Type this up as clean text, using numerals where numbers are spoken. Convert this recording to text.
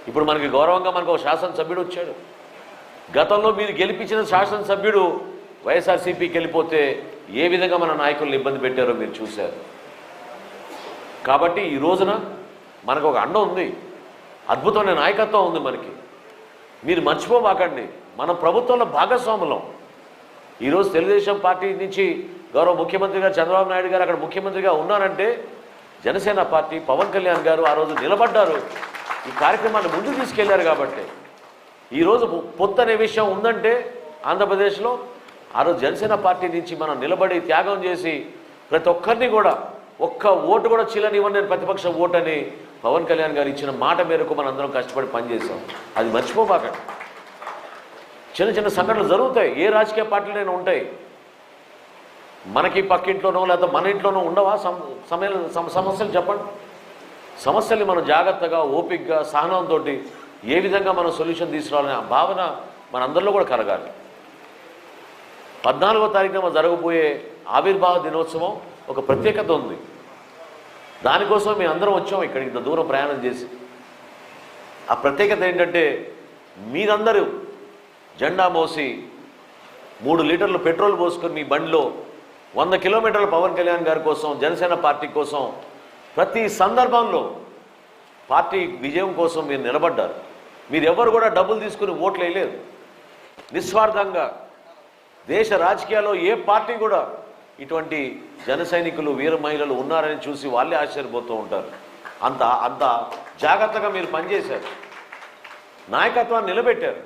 ఇప్పుడు మనకి గౌరవంగా మనకు ఒక శాసనసభ్యుడు వచ్చాడు. గతంలో మీరు గెలిపించిన శాసనసభ్యుడు వైఎస్ఆర్సీపీకి వెళ్ళిపోతే ఏ విధంగా మన నాయకులను ఇబ్బంది పెట్టారో మీరు చూశారు. కాబట్టి ఈ రోజున మనకు ఒక అండ ఉంది, అద్భుతమైన నాయకత్వం ఉంది మనకి. మీరు మర్చిపోమాకండి, మన ప్రభుత్వంలో భాగస్వాములం. ఈరోజు తెలుగుదేశం పార్టీ నుంచి గౌరవ ముఖ్యమంత్రి గారు చంద్రబాబు నాయుడు గారు అక్కడ ముఖ్యమంత్రిగా ఉన్నారంటే జనసేన పార్టీ పవన్ కళ్యాణ్ గారు ఆ రోజు నిలబడ్డారు, ఈ కార్యక్రమాన్ని ముందుకు తీసుకెళ్లారు. కాబట్టి ఈరోజు పొత్తు అనే విషయం ఉందంటే ఆంధ్రప్రదేశ్లో ఆ రోజు జనసేన పార్టీ నుంచి మనం నిలబడి త్యాగం చేసి ప్రతి ఒక్కరిని కూడా ఒక్క ఓటు కూడా చీలనివ్వని నేను ప్రతిపక్ష ఓటు అని పవన్ కళ్యాణ్ గారు ఇచ్చిన మాట మేరకు మనం అందరం కష్టపడి పనిచేసాం. అది మర్చిపోబాకండి. చిన్న చిన్న సంఘటనలు జరుగుతాయి, ఏ రాజకీయ పార్టీలైనా ఉంటాయి. మనకి పక్కింట్లోనో లేదా మన ఇంట్లోనో ఉండవా సమస్యలు? చెప్పండి. సమస్యల్ని మనం జాగ్రత్తగా ఓపికగా సహనంతో ఏ విధంగా మనం సొల్యూషన్ తీసుకురావాలనే ఆ భావన మనందరిలో కూడా కలగాలి. 14వ తారీఖున జరగబోయే ఆవిర్భావ దినోత్సవం ఒక ప్రత్యేకత ఉంది. దానికోసం మేము అందరం వచ్చాం ఇక్కడికి ఇంత దూరం ప్రయాణం చేసి. ఆ ప్రత్యేకత ఏంటంటే మీరందరూ జెండా మోసి 3 లీటర్లు పెట్రోల్ పోసుకొని మీ బండిలో 100 కిలోమీటర్ల పవన్ కళ్యాణ్ గారి కోసం, జనసేన పార్టీ కోసం ప్రతి సందర్భంలో పార్టీ విజయం కోసం మీరు నిలబడ్డారు. మీరు ఎవరు కూడా డబ్బులు తీసుకుని ఓట్లు వేయలేదు. నిస్వార్థంగా దేశ రాజకీయాల్లో ఏ పార్టీ కూడా ఇటువంటి జన సైనికులు, వీర మహిళలు ఉన్నారని చూసి వాళ్ళే ఆశ్చర్యపోతూ ఉంటారు. అంత జాగ్రత్తగా మీరు పనిచేశారు, నాయకత్వాన్ని నిలబెట్టారు.